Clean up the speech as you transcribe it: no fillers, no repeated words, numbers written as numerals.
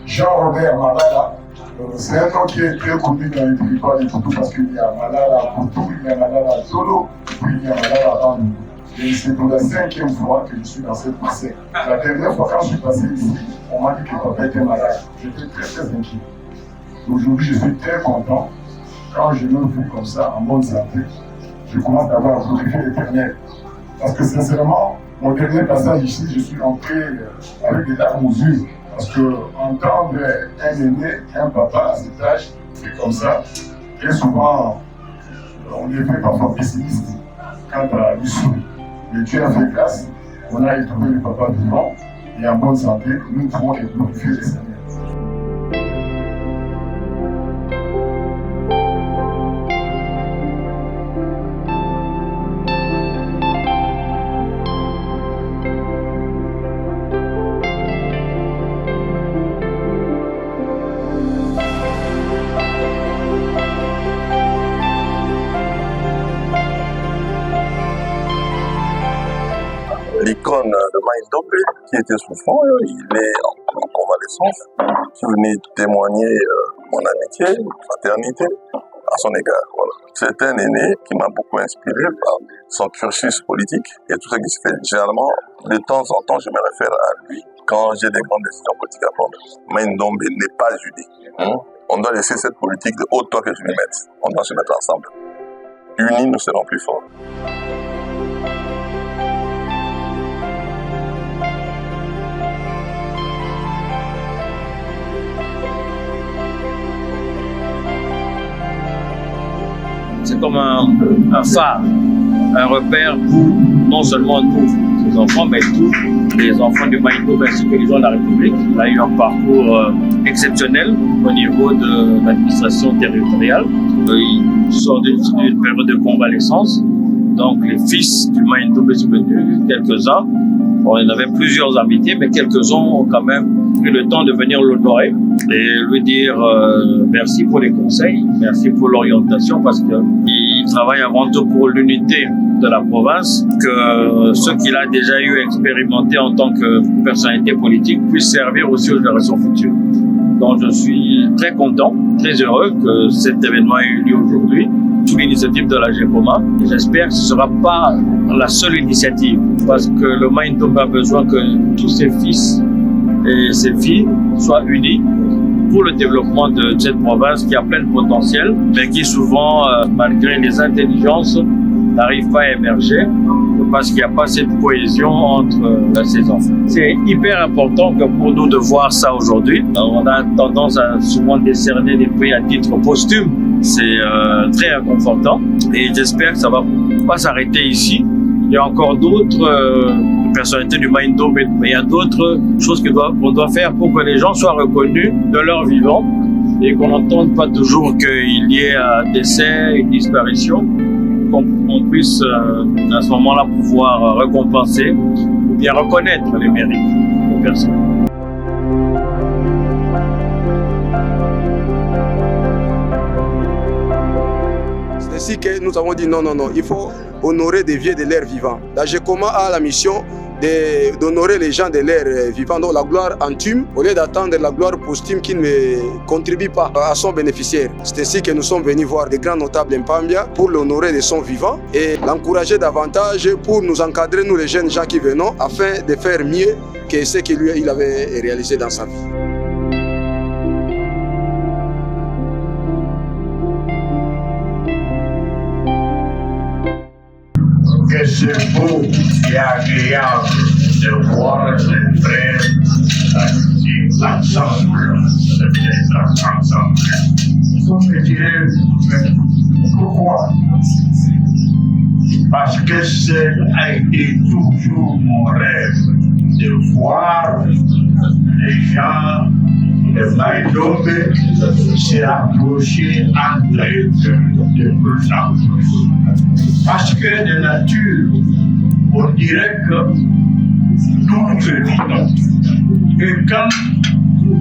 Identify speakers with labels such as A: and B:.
A: Jean-Robert Malala. C'est un nom qui est très connu dans les territoires et tout parce qu'il y a Malala Koutou, il y a Malala Zolo, puis il y a Malala Bandou. Et c'est pour la 5e fois que je suis dans cette poussée. La dernière fois quand je suis passé ici, on m'a dit que papa était malade. J'étais très inquiet. Aujourd'hui, je suis très content. Quand je me vois comme ça, en bonne santé, je commence à avoir glorifié l'Éternel. Parce que sincèrement, mon dernier passage ici, je suis entré avec des larmes aux yeux. Parce qu'entendre un aîné, un papa à cet âge, c'est comme ça, très souvent, on est fait parfois pessimiste quant à l'issue. Mais Dieu a fait grâce, on a retrouvé le papa vivant et en bonne santé, nous pouvons glorifier le Seigneur.
B: L'icône de Maïndombe qui était souffrant, il est en convalescence. Je venais témoigner mon amitié, ma fraternité à son égard. Voilà. C'est un aîné qui m'a beaucoup inspiré par son cursus politique et tout ce qui se fait. Généralement, de temps en temps, je me réfère à lui quand j'ai des grandes décisions politiques à prendre. Maïndombe n'est pas uni. On doit laisser cette politique de haut toi que je lui mette. On doit se mettre ensemble. Unis, nous serons plus forts.
C: C'est comme un phare, un repère pour non seulement nous, ses enfants, mais tous les enfants du Maïndombe ainsi que les gens de la République. Il a eu un parcours exceptionnel au niveau de l'administration territoriale. Il sort d'une période de convalescence. Donc les fils du Maïndombe sont venus, quelques-uns. Bon, il y en avait plusieurs invités, mais quelques-uns ont quand même pris le temps de venir l'honorer et lui dire merci pour les conseils, merci pour l'orientation, parce qu'il travaille avant tout pour l'unité de la province, que ce qu'il a déjà eu expérimenté en tant que personnalité politique puisse servir aussi aux générations futures. Donc je suis très content, très heureux que cet événement ait eu lieu aujourd'hui, sous l'initiative de la GECOMA. Et j'espère que ce ne sera pas la seule initiative, parce que le Maïndombe a besoin que tous ses fils et ses filles soient unis pour le développement de cette province qui a plein de potentiel, mais qui souvent, malgré les intelligences, n'arrive pas à émerger parce qu'il n'y a pas cette cohésion entre ces enfants. C'est hyper important que pour nous de voir ça aujourd'hui. On a tendance à souvent décerner des prix à titre posthume. C'est très réconfortant et j'espère que ça ne va pas s'arrêter ici. Il y a encore d'autres personnalités du Maïndombe, mais il y a d'autres choses qu'on doit faire pour que les gens soient reconnus de leur vivant et qu'on n'entende pas toujours qu'il y ait un décès, une disparition, qu'on puisse à ce moment-là pouvoir récompenser ou bien reconnaître les mérites des personnes.
D: C'est ainsi que nous avons dit non, il faut honorer des vieux de l'air vivant. La GECOMA a la mission d'honorer les gens de l'air vivant, donc la gloire intime, au lieu d'attendre la gloire posthume qui ne contribue pas à son bénéficiaire. C'est ainsi que nous sommes venus voir des grands notables Mpambia pour l'honorer de son vivant et l'encourager davantage pour nous encadrer, nous les jeunes gens qui venons, afin de faire mieux que ce que lui il avait réalisé dans sa vie.
A: Que c'est beau et agréable de voir les frères ensemble, d'être ensemble. On me dirait, mais pourquoi? Parce que ça a été toujours mon rêve de voir les gens de Maïndombe se rapprocher entre eux de plus en plus. Parce que de nature, on dirait que nous nous évitons. Et quand